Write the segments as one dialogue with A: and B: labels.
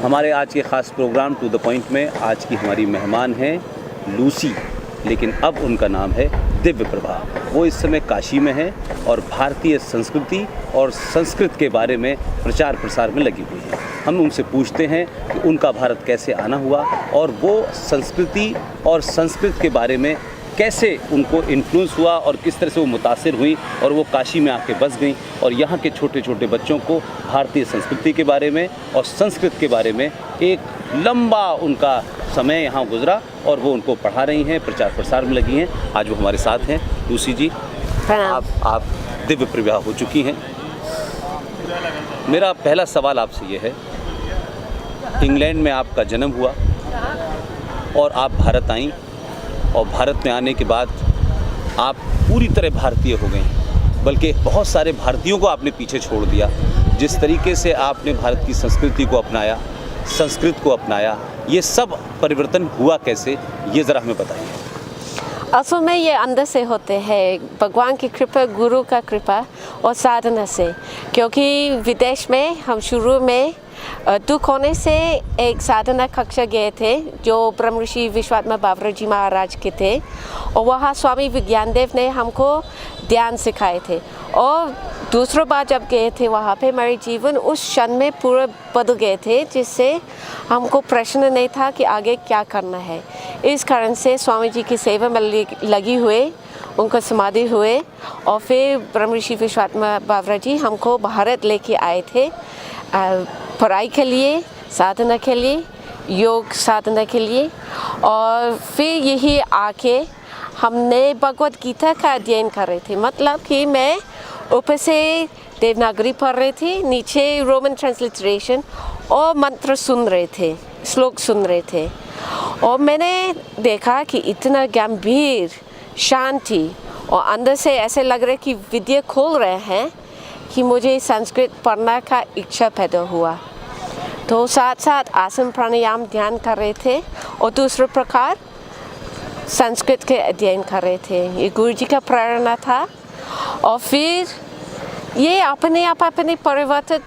A: हमारे आज के ख़ास प्रोग्राम टू द पॉइंट में आज की हमारी मेहमान हैं लूसी, लेकिन अब उनका नाम है दिव्य प्रभा। वो इस समय काशी में हैं और भारतीय संस्कृति और संस्कृत के बारे में प्रचार प्रसार में लगी हुई हैं। हम उनसे पूछते हैं कि उनका भारत कैसे आना हुआ और वो संस्कृति और संस्कृत के बारे में कैसे उनको इन्फ्लुएंस हुआ और किस तरह से वो मुतासिर हुई और वो काशी में आके बस गई और यहाँ के छोटे छोटे बच्चों को भारतीय संस्कृति के बारे में और संस्कृत के बारे में एक लंबा उनका समय यहाँ गुजरा और वो उनको पढ़ा रही हैं, प्रचार प्रसार में लगी हैं। आज वो हमारे साथ हैं। लूसी जी, आप दिव्य प्रभा हो चुकी हैं। मेरा पहला सवाल आपसे ये है, इंग्लैंड में आपका जन्म हुआ और आप भारत आईं और भारत में आने के बाद आप पूरी तरह भारतीय हो गई, बल्कि बहुत सारे भारतीयों को आपने पीछे छोड़ दिया। जिस तरीके से आपने भारत की संस्कृति को अपनाया, संस्कृत को अपनाया, ये सब परिवर्तन हुआ कैसे, ये ज़रा हमें बताइए।
B: असल में ये अंदर से होते हैं, भगवान की कृपा, गुरु का कृपा और साधना से। क्योंकि विदेश में हम शुरू में दुख होने से एक साधना कक्षा गए थे जो ब्रह्म ऋषि विश्वात्मा बावरा जी महाराज के थे, और वहाँ स्वामी विज्ञानदेव ने हमको ध्यान सिखाए थे। और दूसरी बार जब गए थे वहाँ पे हमारे जीवन उस क्षण में पूरे बदल गए थे, जिससे हमको प्रश्न नहीं था कि आगे क्या करना है। इस कारण से स्वामी जी की सेवा में लगी हुए, उनको समाधि हुए और फिर ब्रह्म ऋषि विश्वात्मा बावरा जी हमको भारत लेके आए थे पढ़ाई के लिए, साधना के लिए, योग साधना के लिए। और फिर यही आके हमने भगवद गीता का अध्ययन कर रहे थे। मतलब कि मैं ऊपर से देवनागरी पढ़ रही थी, नीचे रोमन ट्रांसलिटरेशन और मंत्र सुन रहे थे, श्लोक सुन रहे थे। और मैंने देखा कि इतना गंभीर शांति और अंदर से ऐसे लग रहे कि विद्या खोल रहे हैं कि मुझे संस्कृत पढ़ना का इच्छा पैदा हुआ। तो साथ साथ आसन प्राणायाम ध्यान कर रहे थे और दूसरे प्रकार संस्कृत के अध्ययन कर रहे थे। ये गुरु जी का प्रेरणा था। और फिर ये अपने आप परिवर्तित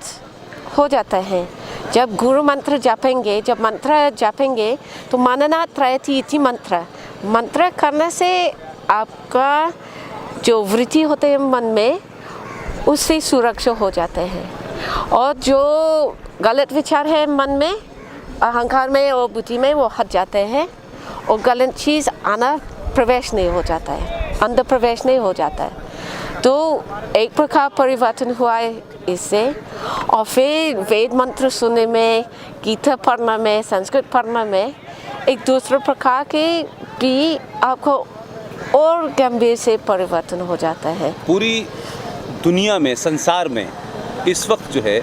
B: हो जाता है। जब गुरु मंत्र जपेंगे, जब मंत्र जपेंगे तो मनना त्रयति इति मंत्र करने से आपका जो वृत्ति होते हैं मन में, उससे सुरक्षा हो जाते हैं। और जो गलत विचार है मन में, अहंकार में और बुद्धि में, वो हट जाते हैं और गलत चीज़ आना प्रवेश नहीं हो जाता है, अंदर प्रवेश नहीं हो जाता है। तो एक प्रकार परिवर्तन हुआ है इससे। और फिर वेद मंत्र सुनने में, गीता पढ़ना में, संस्कृत पढ़ना में एक दूसरे प्रकार के भी आपको और गंभीर से परिवर्तन हो जाता है।
A: पूरी दुनिया में, संसार में इस वक्त जो है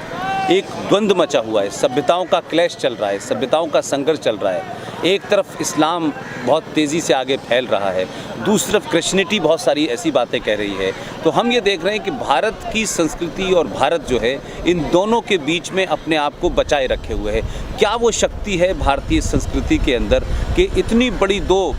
A: एक द्वंद्व मचा हुआ है, सभ्यताओं का क्लैश चल रहा है, सभ्यताओं का संघर्ष चल रहा है। एक तरफ इस्लाम बहुत तेज़ी से आगे फैल रहा है, दूसरी तरफ क्रिश्चियनिटी बहुत सारी ऐसी बातें कह रही है। तो हम ये देख रहे हैं कि भारत की संस्कृति और भारत जो है इन दोनों के बीच में अपने आप को बचाए रखे हुए है। क्या वो शक्ति है भारतीय संस्कृति के अंदर कि इतनी बड़ी दो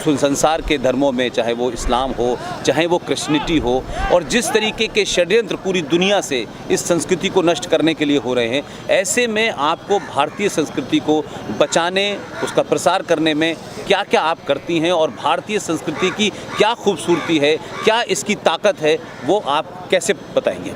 A: संसार के धर्मों में, चाहे वो इस्लाम हो, चाहे वो क्रिश्चियनिटी हो, और जिस तरीके के षड्यंत्र पूरी दुनिया से इस संस्कृति को नष्ट करने के लिए हो रहे हैं, ऐसे में आपको भारतीय संस्कृति को बचाने, उसका प्रसार करने में क्या क्या आप करती हैं और भारतीय संस्कृति की क्या खूबसूरती है, क्या इसकी ताकत है, वो आप कैसे बताएंगे?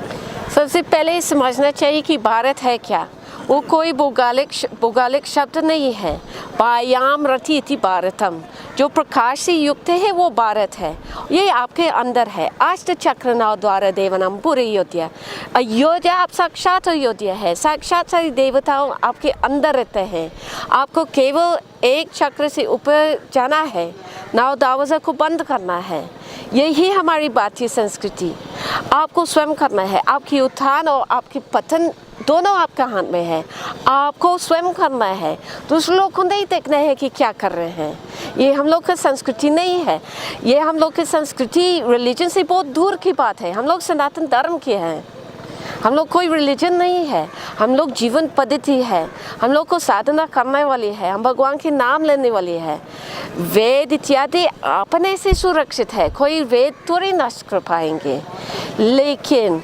B: सबसे पहले समझना चाहिए कि भारत है क्या। वो कोई भौगोलिक शब्द नहीं है। पायाम रति इति भारतम, जो प्रकाश से युक्त है वो भारत है। ये आपके अंदर है। अष्ट चक्र नौ द्वारा देवनम पूरी अयोध्या। अयोध्या आप साक्षात अयोध्या है। साक्षात सारी देवताओं आपके अंदर रहते हैं। आपको केवल एक चक्र से ऊपर जाना है, 9 दरवाज़ा को बंद करना है। यही हमारी भारतीय संस्कृति। आपको स्वयं करना है। आपकी उत्थान और आपकी पतन दोनों आपके हाथ में है। आपको स्वयं करना है। दूसरे लोग को नहीं देखना है कि क्या कर रहे हैं। ये हम लोग की संस्कृति नहीं है। ये हम लोग की संस्कृति रिलीजन से बहुत दूर की बात है। हम लोग सनातन धर्म के हैं। हम लोग कोई रिलीजन नहीं है। हम लोग जीवन पद्धति है। हम लोग को साधना करने वाली है। हम भगवान के नाम लेने वाली है। वेद इत्यादि अपने से सुरक्षित है। कोई वेद थोड़ी नष्ट कर पाएंगे, लेकिन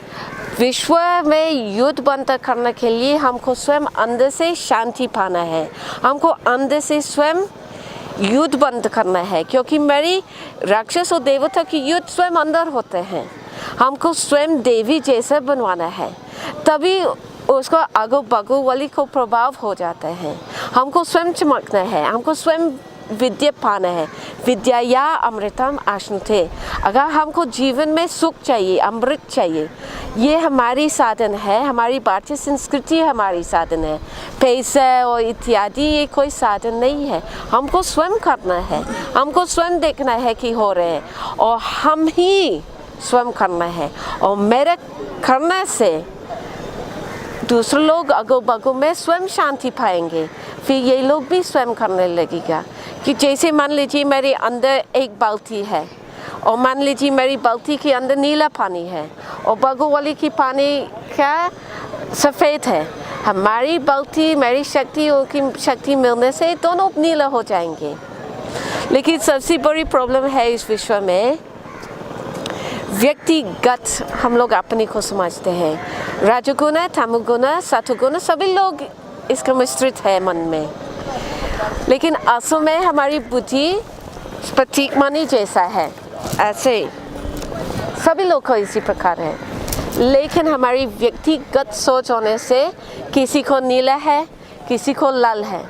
B: विश्व में युद्ध बंद करने के लिए हमको स्वयं अंदर से शांति पाना है, हमको अंदर से स्वयं युद्ध बंद करना है, क्योंकि मेरी राक्षस और देवता की युद्ध स्वयं अंदर होते हैं। हमको स्वयं देवी जैसा बनवाना है, तभी उसको आगो बगो वाली को प्रभाव हो जाता है। हमको स्वयं चमकना है, हमको स्वयं विद्या पाना है। विद्या या अमृतम आश्नुते। अगर हमको जीवन में सुख चाहिए, अमृत चाहिए, ये हमारी साधन है, हमारी भारतीय संस्कृति हमारी साधन है। पैसा और इत्यादि ये कोई साधन नहीं है, हमको स्वयं करना है, हमको स्वयं देखना है कि हो रहे हैं, और हम ही स्वयं करना है। और मेरे करने से दूसरे लोग अगो बगो में स्वयं शांति पाएंगे, फिर ये लोग भी स्वयं करने लगेगा। कि जैसे मान लीजिए मेरे अंदर एक बाल्टी है, और मान लीजिए मेरी बाल्टी के अंदर नीला पानी है, और बगो वाली की पानी का सफ़ेद है। हमारी बाल्टी, मेरी शक्ति, उनकी शक्ति मिलने से दोनों नीला हो जाएंगे। लेकिन सबसे बड़ी प्रॉब्लम है इस विश्व में, व्यक्तिगत हम लोग अपने को समझते हैं। राजगुण, तमोगुण, सतोगुण सभी लोग इसका मिश्रित है मन में, लेकिन असल में हमारी बुद्धि प्रतीक मणि जैसा है, ऐसे सभी लोग को इसी प्रकार है। लेकिन हमारी व्यक्तिगत सोच होने से किसी को नीला है, किसी को लाल है,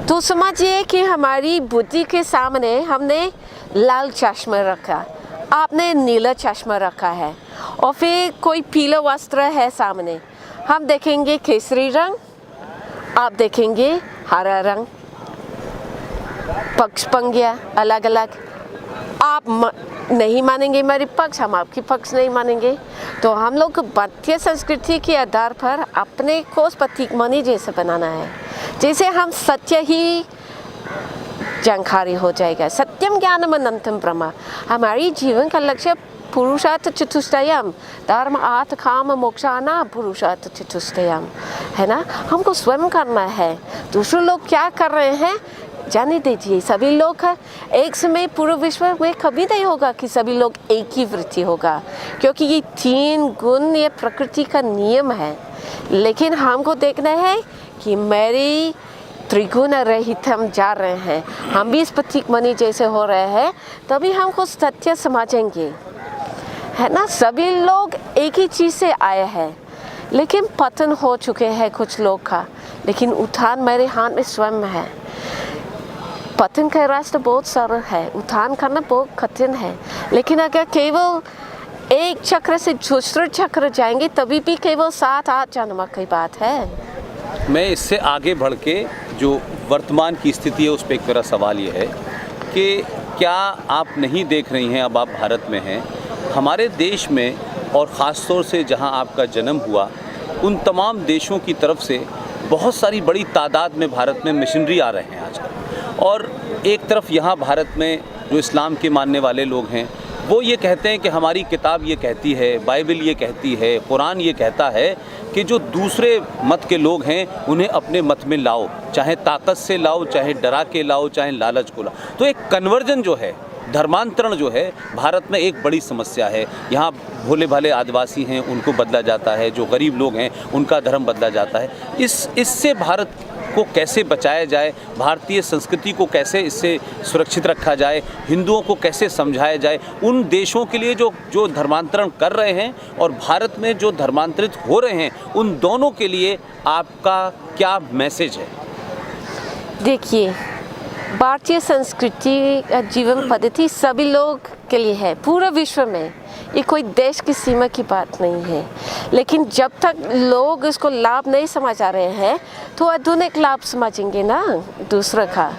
B: तो समझिए कि हमारी बुद्धि के सामने हमने लाल चश्मा रखा, आपने नीला चश्मा रखा है, और फिर कोई पीला वस्त्र है सामने, हम देखेंगे केसरी रंग, आप देखेंगे हरा रंग, पक्ष पंक्तियाँ अलग अलग। आप नहीं मानेंगे मेरे पक्ष, हम आपकी पक्ष नहीं मानेंगे। तो हम लोग भारतीय संस्कृति के आधार पर अपने को प्रतीक मणि जैसे बनाना है, जैसे हम सत्य ही जानकारी हो जाएगा। सत्यम ज्ञानम अनंतम ब्रह्म। हमारी जीवन का लक्ष्य पुरुषार्थ चतुष्टयम, धर्म अर्थ काम मोक्षाना पुरुषार्थ चतुष्टयम, है ना। हमको स्वयं करना है, दूसरे लोग क्या कर रहे हैं जाने दीजिए। सभी लोग एक समय पूरे विश्व में कभी नहीं होगा कि सभी लोग एक ही वृत्ति होगा, क्योंकि ये तीन गुण ये प्रकृति का नियम है। लेकिन हमको देखना है कि मेरी त्रिगुण रहित हम जा रहे हैं, हम भी इस प्रतीक मणि जैसे हो रहे हैं, तभी हमको सत्य समझेंगे, है ना। सभी लोग एक ही चीज़ से आए हैं, लेकिन पतन हो चुके हैं कुछ लोग का, लेकिन उत्थान मेरे हाथ में स्वयं है। पतन का रास्ता बहुत सरल है, उत्थान करना बहुत कठिन है। लेकिन अगर केवल एक चक्र से दूसरे चक्र जाएंगे, तभी भी केवल 7-8 जन्म की बात है।
A: मैं इससे आगे बढ़ के जो वर्तमान की स्थिति है उस पर एक मेरा सवाल ये है कि क्या आप नहीं देख रही हैं, अब आप भारत में हैं, हमारे देश में और ख़ास तौर से जहां आपका जन्म हुआ, उन तमाम देशों की तरफ से बहुत सारी बड़ी तादाद में भारत में मिशनरी आ रहे हैं आजकल, और एक तरफ यहाँ भारत में जो इस्लाम के मानने वाले लोग हैं वो ये कहते हैं कि हमारी किताब ये कहती है, बाइबल ये कहती है, कुरान ये कहता है कि जो दूसरे मत के लोग हैं उन्हें अपने मत में लाओ, चाहे ताकत से लाओ, चाहे डरा के लाओ, चाहे लालच को लाओ। तो एक कन्वर्जन जो है, धर्मांतरण जो है भारत में एक बड़ी समस्या है। यहाँ भोले भाले आदिवासी हैं उनको बदला जाता है, जो गरीब लोग हैं उनका धर्म बदला जाता है। इससे भारत को कैसे बचाया जाए, भारतीय संस्कृति को कैसे इससे सुरक्षित रखा जाए, हिंदुओं को कैसे समझाया जाए, उन देशों के लिए जो धर्मांतरण कर रहे हैं और भारत में जो धर्मांतरित हो रहे हैं, उन दोनों के लिए आपका क्या मैसेज है?
B: देखिए, भारतीय संस्कृति जीवन पद्धति सभी लोग के लिए है, पूरे विश्व में। ये कोई देश की सीमा की बात नहीं है। लेकिन जब तक लोग इसको लाभ नहीं समझ आ रहे हैं, तो आधुनिक लाभ समझेंगे ना दूसरे का।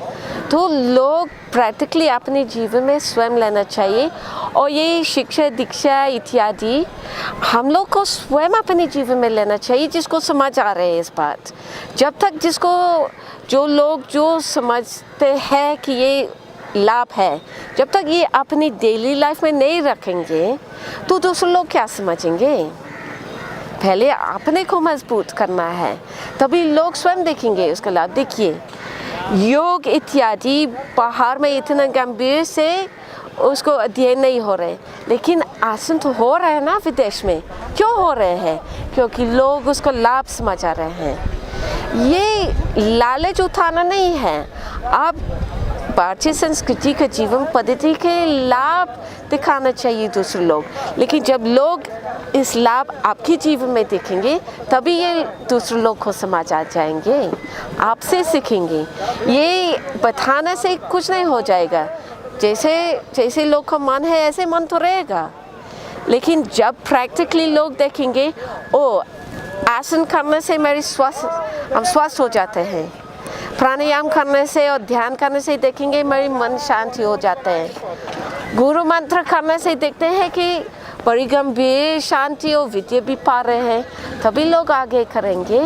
B: तो लोग प्रैक्टिकली अपने जीवन में स्वयं लेना चाहिए, और ये शिक्षा दीक्षा इत्यादि हम लोग को स्वयं अपने जीवन में लेना चाहिए, जिसको समझ आ रहे हैं इस बात। जब तक जो लोग जो समझते हैं कि ये लाभ है, जब तक ये अपनी डेली लाइफ में नहीं रखेंगे, तो दूसरे लोग क्या समझेंगे। पहले अपने को मजबूत करना है, तभी लोग स्वयं देखेंगे उसका लाभ। देखिए, योग इत्यादि बाहर में इतना गंभीर से उसको अध्ययन नहीं हो रहे, लेकिन आसन तो हो रहे हैं ना विदेश में। क्यों हो रहे हैं? क्योंकि लोग उसको लाभ समझ आ रहे हैं। ये लालच उठाना नहीं है, आप भारतीय संस्कृति के जीवन पद्धति के लाभ दिखाना चाहिए दूसरे लोग। लेकिन जब लोग इस लाभ आपके जीवन में देखेंगे तभी ये दूसरे लोग को समझ आ जाएंगे, आपसे सीखेंगे। ये बताने से कुछ नहीं हो जाएगा, जैसे जैसे लोग का मन है ऐसे मन तो रहेगा। लेकिन जब प्रैक्टिकली लोग देखेंगे, ओ आसन करने से मेरी हम स्वस्थ हो जाते हैं, प्राणायाम करने से और ध्यान करने से देखेंगे मेरी मन शांति हो जाते हैं, गुरु मंत्र करने से देखते हैं कि बड़ी गंभीर शांति और विद्या भी पा रहे हैं, तभी लोग आगे करेंगे,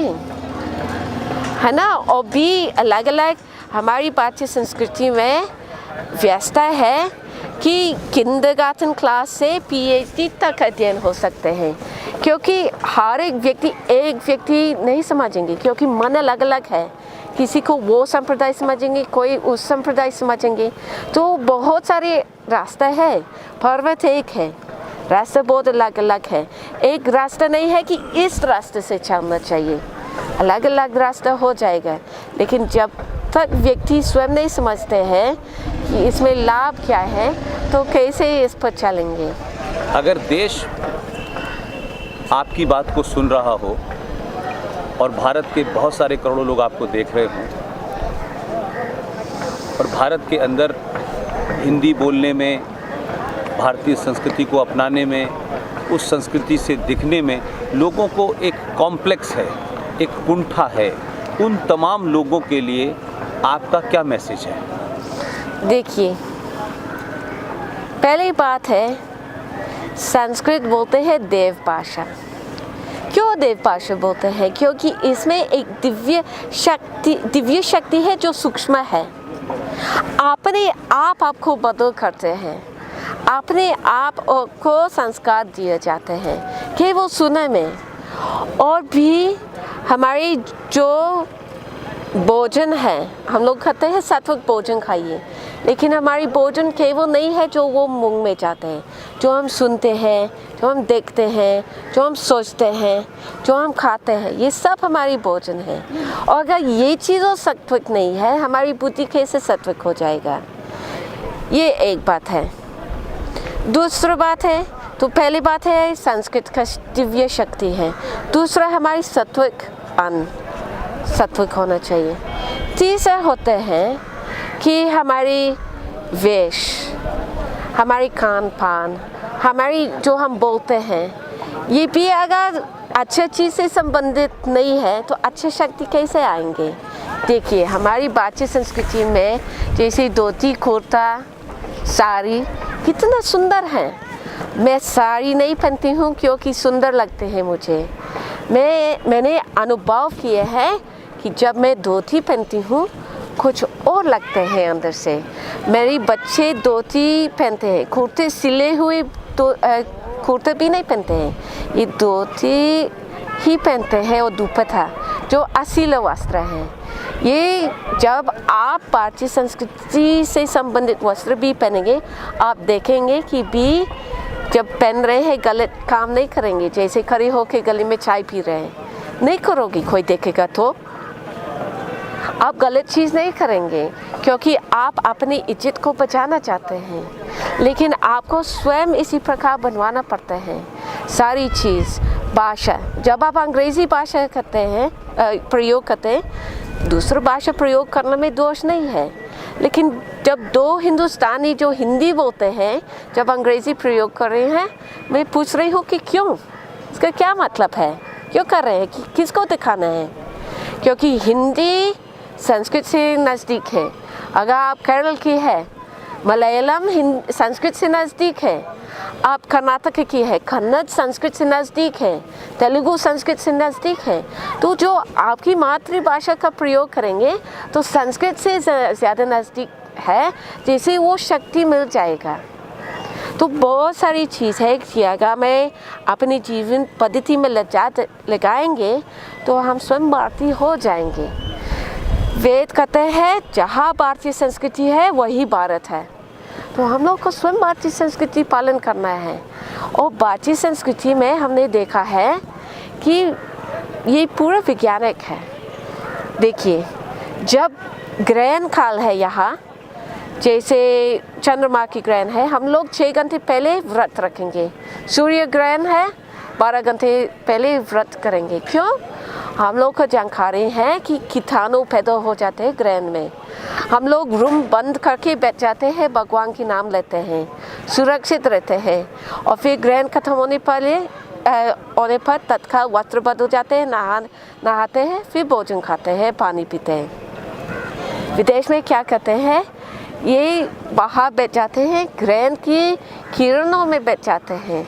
B: है ना। और भी अलग अलग हमारी भारतीय संस्कृति में व्यवस्था है कि किंडरगार्टन क्लास से पीएचडी तक अध्ययन हो सकते हैं, क्योंकि हर एक व्यक्ति नहीं समझेंगे, क्योंकि मन अलग अलग है। किसी को वो संप्रदाय समझेंगे, कोई उस संप्रदाय समझेंगे, तो बहुत सारे रास्ते हैं। पर्वत एक है, रास्ते बहुत अलग अलग है। एक रास्ता नहीं है कि इस रास्ते से चलना चाहिए, अलग अलग रास्ता हो जाएगा। लेकिन जब तक व्यक्ति स्वयं नहीं समझते हैं कि इसमें लाभ क्या है, तो कैसे इस पर चलेंगे।
A: अगर देश आपकी बात को सुन रहा हो और भारत के बहुत सारे करोड़ों लोग आपको देख रहे हों और भारत के अंदर हिंदी बोलने में, भारतीय संस्कृति को अपनाने में, उस संस्कृति से दिखने में लोगों को एक कॉम्प्लेक्स है, एक कुंठा है, उन तमाम लोगों के लिए आपका क्या मैसेज है?
B: देखिए, पहली बात है, संस्कृत बोलते हैं देव भाषा। क्यों देव भाषा बोलते हैं? क्योंकि इसमें एक दिव्य शक्ति है जो सूक्ष्म है। अपने आप आपको बदल करते हैं, अपने आप को संस्कार दिए जाते हैं केवल सुनने में। और भी हमारी जो भोजन है, हम लोग कहते हैं सात्विक भोजन खाइए, लेकिन हमारी भोजन केवल नहीं है जो वो मुंह में जाते हैं, जो हम सुनते हैं, जो हम देखते हैं, जो हम सोचते हैं, जो हम खाते हैं, ये सब हमारी भोजन है। और अगर ये चीज़ों सात्विक नहीं है, हमारी बुद्धि कैसे सात्विक हो जाएगा? ये एक बात है। दूसरी बात है, तो पहली बात है संस्कृत का दिव्य शक्ति है। दूसरा हमारी सात्विक अन्न सात्विक होना चाहिए। तीसरा होते हैं कि हमारी वेश, हमारी खान पान, हमारी जो हम बोलते हैं, ये भी अगर अच्छे चीज़ से संबंधित नहीं है तो अच्छे शक्ति कैसे आएंगे? देखिए, हमारी भारतीय संस्कृति में जैसे धोती, कुर्ता, साड़ी कितना सुंदर है। मैं साड़ी नहीं पहनती हूँ क्योंकि सुंदर लगते हैं मुझे। मैंने अनुभव किए हैं कि जब मैं धोती पहनती हूँ कुछ और लगते हैं अंदर से। मेरे बच्चे धोती पहनते हैं, कुर्ते सिले हुए तो कुर्ते भी नहीं पहनते हैं, ये धोती ही पहनते हैं और दुपट्टा जो असील वस्त्र हैं। ये जब आप भारतीय संस्कृति से संबंधित वस्त्र भी पहनेंगे, आप देखेंगे कि भी जब पहन रहे हैं गलत काम नहीं करेंगे। जैसे खड़े होके गले में चाय पी रहे हैं, नहीं करोगे, कोई देखेगा तो आप गलत चीज़ नहीं करेंगे, क्योंकि आप अपनी इज्जत को बचाना चाहते हैं। लेकिन आपको स्वयं इसी प्रकार बनवाना पड़ता है सारी चीज़। भाषा, जब आप अंग्रेज़ी भाषा करते हैं, प्रयोग करते हैं, दूसरी भाषा प्रयोग करने में दोष नहीं है। लेकिन जब दो हिंदुस्तानी जो हिंदी बोलते हैं जब अंग्रेज़ी प्रयोग कर रहे हैं, मैं पूछ रही हूँ कि क्यों, इसका क्या मतलब है, क्यों कर रहे हैं, कि किसको दिखाना है? क्योंकि हिंदी संस्कृत से नज़दीक है। अगर आप केरल की है, मलयालम संस्कृत से नज़दीक है। आप कर्नाटक की है, कन्नड़ संस्कृत से नज़दीक है, तेलुगु संस्कृत से नज़दीक है। तो जो आपकी मातृभाषा का प्रयोग करेंगे तो संस्कृत से ज़्यादा नज़दीक है, जैसे वो शक्ति मिल जाएगा। तो बहुत सारी चीज़ है कि अगर मैं अपनी जीवन पद्धति में लगाएंगे तो हम स्वयं भारतीय हो जाएंगे। वेद कहते हैं जहाँ भारतीय संस्कृति है वही भारत है। तो हम लोग को स्वयं भारतीय संस्कृति पालन करना है। और भारतीय संस्कृति में हमने देखा है कि ये पूरा वैज्ञानिक है। देखिए, जब ग्रहण काल है यहाँ, जैसे चंद्रमा की ग्रहण है, हम लोग 6 घंटे पहले व्रत रखेंगे। सूर्य ग्रहण है, 12 घंटे पहले व्रत करेंगे। क्यों? हम लोग को जानकारी है कि कीटाणु पैदा हो जाते हैं ग्रहण में। हम लोग रूम बंद करके बैठ जाते हैं, भगवान के नाम लेते हैं, सुरक्षित रहते हैं। और फिर ग्रहण खत्म होने पर तत्काल वस्त्र बदल जाते हैं, नहाते हैं, फिर भोजन खाते हैं, पानी पीते हैं। विदेश में क्या करते हैं, ये बाहर बैठ जाते हैं, ग्रहण की किरणों में बैठ जाते हैं।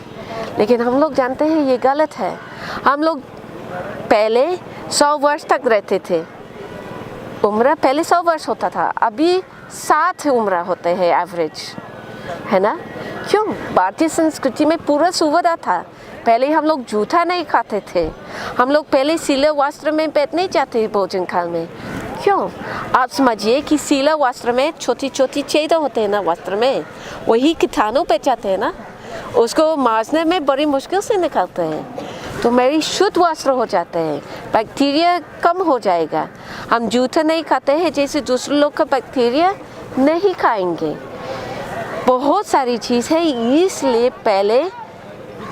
B: लेकिन हम लोग जानते हैं ये गलत है। हम लोग पहले 100 वर्ष तक रहते थे, उम्र पहले 100 वर्ष होता था, अभी 60 उम्र होते हैं एवरेज, है ना? क्यों? भारतीय संस्कृति में पूरा सुविधा था। पहले हम लोग जूठा नहीं खाते थे, हम लोग पहले सीले वस्त्र में बैठ नहीं जाते भोजन काल में। क्यों? आप समझिए कि सीला वस्त्र में छोटी छोटी छेद होते हैं ना वस्त्र में, वही कीटाणु बैठ जाते हैं ना, उसको मांजने में बड़ी मुश्किल से निकलते हैं। तो मेरी शुद्ध वस्त्र हो जाते हैं, बैक्टीरिया कम हो जाएगा। हम जूठा नहीं खाते हैं, जैसे दूसरे लोग का बैक्टीरिया नहीं खाएंगे। बहुत सारी चीज़ है, इसलिए पहले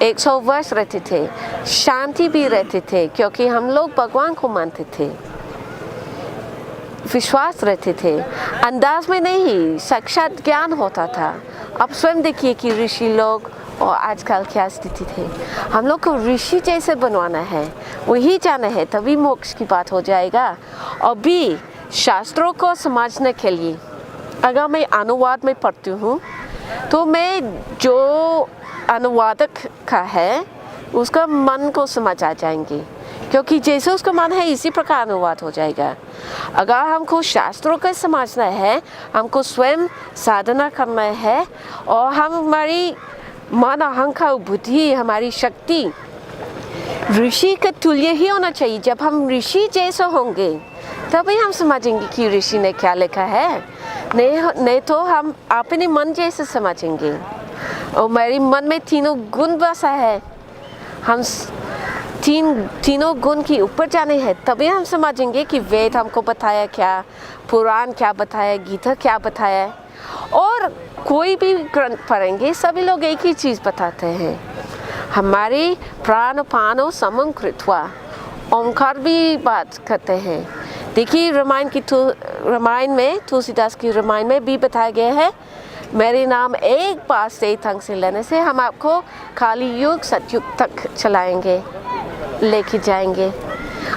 B: 100 वर्ष रहते थे, शांति भी रहते थे, क्योंकि हम लोग भगवान को मानते थे, विश्वास रहते थे, अंदाज में नहीं, साक्षात ज्ञान होता था। अब स्वयं देखिए कि ऋषि लोग और आजकल क्या स्थिति थे। हम लोग को ऋषि जैसे बनवाना है, वही जाना है, तभी मोक्ष की बात हो जाएगा। अभी शास्त्रों को समझने के लिए अगर मैं अनुवाद में पढ़ती हूँ, तो मैं जो अनुवादक का है उसका मन को समझ आ जाएंगे, क्योंकि जैसे उसका मन है इसी प्रकार अनुवाद हो जाएगा। अगर हमको शास्त्रों को समझना है, हमको स्वयं साधना करना है, और हमारी मन, अहंकार, बुद्धि, हमारी शक्ति ऋषि के तुल्य ही होना चाहिए। जब हम ऋषि जैसे होंगे तभी हम समझेंगे कि ऋषि ने क्या लिखा है, नहीं तो हम अपने मन जैसे समझेंगे। और मेरे मन में तीनों गुण बसा है, हम तीनों गुण के ऊपर जाने हैं, तभी हम समझेंगे कि वेद हमको बताया क्या, पुराण क्या बताया, गीता क्या बताया। और कोई भी ग्रंथ पढ़ेंगे, सभी लोग एक ही चीज़ बताते हैं, हमारी प्राण पानो समं कृत्वा, ओंकार भी बात करते हैं। देखिए रामायण में, तुलसीदास की रामायण में भी बताया गया है, मेरे नाम एक बार से ढंग से लेने से हम आपको काली युग सतयुग तक चलाएंगे, लेके जाएंगे।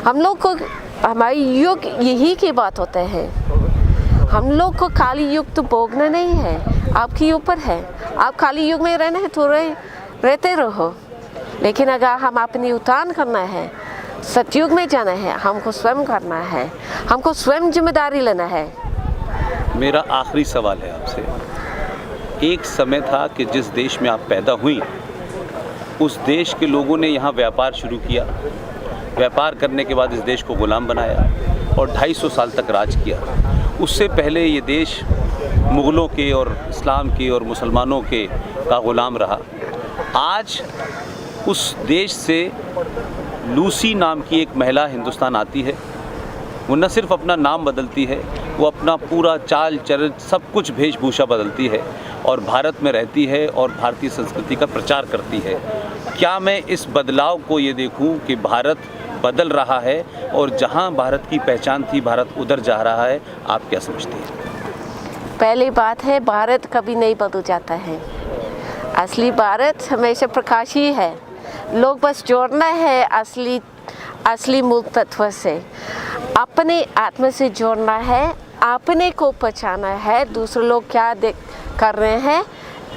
B: हम लोग को हमारी युग यही की बात होते हैं। हम लोग को काली युग तो भोगना नहीं है, आपके ऊपर है। आप काली युग में रहना है तो रहते रहो, लेकिन अगर हम अपनी उतान करना है, सतयुग में जाना है, हमको स्वयं करना है, हमको स्वयं जिम्मेदारी लेना है।
A: मेरा आखिरी सवाल है आपसे, एक समय था कि जिस देश में आप पैदा हुई, उस देश के लोगों ने यहाँ व्यापार शुरू किया, व्यापार करने के बाद इस देश को गुलाम बनाया और 250 साल तक राज किया। उससे पहले ये देश मुग़लों के और इस्लाम के और मुसलमानों के का ग़ुलाम रहा। आज उस देश से लूसी नाम की एक महिला हिंदुस्तान आती है। वो न सिर्फ अपना नाम बदलती है, वो अपना पूरा चाल चलन सब कुछ वेशभूषा बदलती है और भारत में रहती है और भारतीय संस्कृति का प्रचार करती है। क्या मैं इस बदलाव को ये देखूं कि भारत बदल रहा है और जहां भारत की पहचान थी भारत उधर जा रहा है? आप क्या समझते हैं?
B: पहली बात है, भारत कभी नहीं बदल जाता है। असली भारत हमेशा प्रकाशी है। लोग बस जोड़ना है असली मूल तत्व से, अपने आत्मा से जोड़ना है, अपने को पहचाना है। दूसरे लोग क्या कर रहे हैं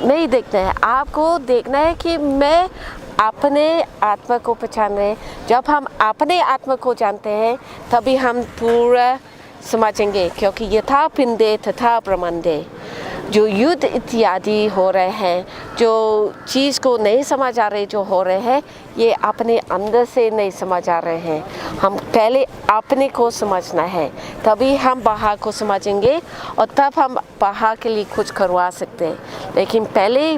B: नहीं देखना है, आपको देखना है कि मैं अपने आत्मा को पहचान रहे। जब हम अपने आत्मा को जानते हैं तभी हम पूरा समझेंगे, क्योंकि यथा पिंडे तथा ब्रह्मांडे। जो युद्ध इत्यादि हो रहे हैं, जो चीज़ को नहीं समझ आ रहे जो हो रहे हैं, ये अपने अंदर से नहीं समझ आ रहे हैं। हम पहले अपने को समझना है, तभी हम बाहर को समझेंगे और तब हम बाहर के लिए कुछ करवा सकते हैं। लेकिन पहले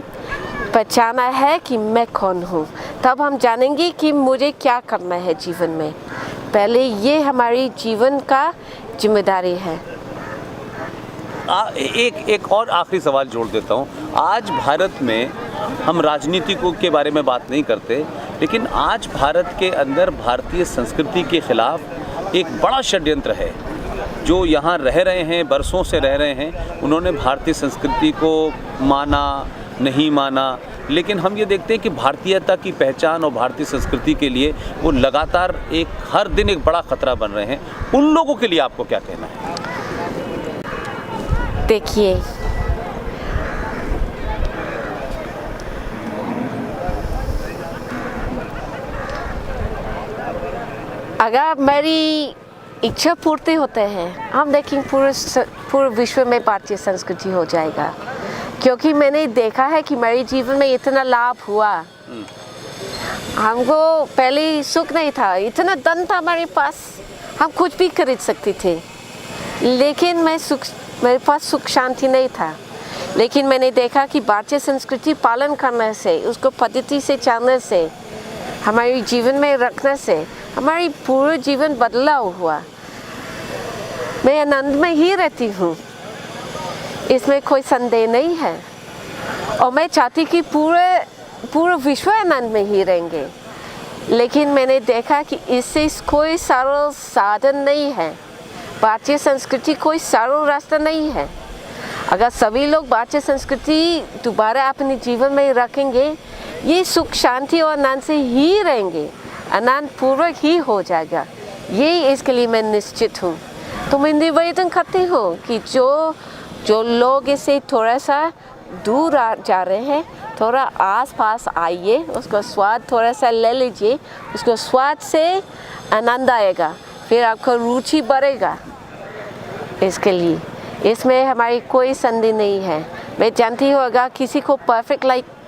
B: पहचाना है कि मैं कौन हूँ, तब हम जानेंगे कि मुझे क्या करना है जीवन में। पहले ये हमारी जीवन का जिम्मेदारी है।
A: एक और आखिरी सवाल जोड़ देता हूँ। आज भारत में हम राजनीति के बारे में बात नहीं करते, लेकिन आज भारत के अंदर भारतीय संस्कृति के खिलाफ एक बड़ा षड्यंत्र है। जो यहाँ रह रहे हैं, बरसों से रह रहे हैं, उन्होंने भारतीय संस्कृति को माना नहीं माना, लेकिन हम ये देखते हैं कि भारतीयता की पहचान और भारतीय संस्कृति के लिए वो लगातार हर दिन एक बड़ा खतरा बन रहे हैं। उन लोगों के लिए आपको क्या कहना है?
B: देखिए, अगर मेरी इच्छा पूर्ति होते हैं, हम देखेंगे पूरे विश्व में भारतीय संस्कृति हो जाएगा। क्योंकि मैंने देखा है कि मेरे जीवन में इतना लाभ हुआ। हमको पहले सुख नहीं था, इतना धन था हमारे पास, हम कुछ भी खरीद सकते थे, लेकिन मेरे पास सुख शांति नहीं था। लेकिन मैंने देखा कि भारतीय संस्कृति पालन करने से, उसको पद्धति से चलने से, हमारे जीवन में रखने से हमारी पूरा जीवन बदलाव हुआ। मैं आनंद में ही रहती हूँ, इसमें कोई संदेह नहीं है। और मैं चाहती कि पूरा विश्व आनंद में ही रहेंगे। लेकिन मैंने देखा कि इससे कोई सरल साधन नहीं है, भारतीय संस्कृति कोई सरल रास्ता नहीं है। अगर सभी लोग भारतीय संस्कृति दोबारा अपने जीवन में रखेंगे, ये सुख शांति और आनंद से ही रहेंगे, आनंद पूर्वक ही हो जाएगा। ये इसके लिए मैं निश्चित हूँ। तो मैं निवेदन करती हूँ कि जो लोग इससे थोड़ा सा दूर जा रहे हैं, थोड़ा आस-पास आइए, उसका स्वाद थोड़ा सा ले लीजिए, उसको स्वाद से आनंद आएगा, फिर आपका रुचि बढ़ेगा इसके लिए। इसमें हमारी कोई संदेह नहीं है। मैं जानती हूँ अगर किसी को परफेक्ट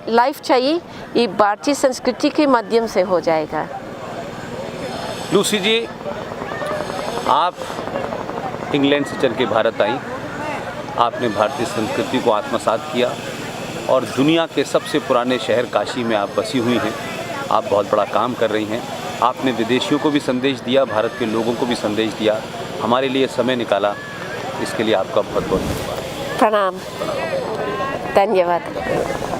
B: लाइफ चाहिए, ये भारतीय संस्कृति के माध्यम से हो जाएगा।
A: लूसी जी, आप इंग्लैंड से चल के भारत आई, आपने भारतीय संस्कृति को आत्मसात किया और दुनिया के सबसे पुराने शहर काशी में आप बसी हुई हैं। आप बहुत बड़ा काम कर रही हैं। आपने विदेशियों को भी संदेश दिया, भारत के लोगों को भी संदेश दिया। हमारे लिए समय निकाला, इसके लिए आपका बहुत बहुत धन्यवाद।
B: प्रणाम, धन्यवाद।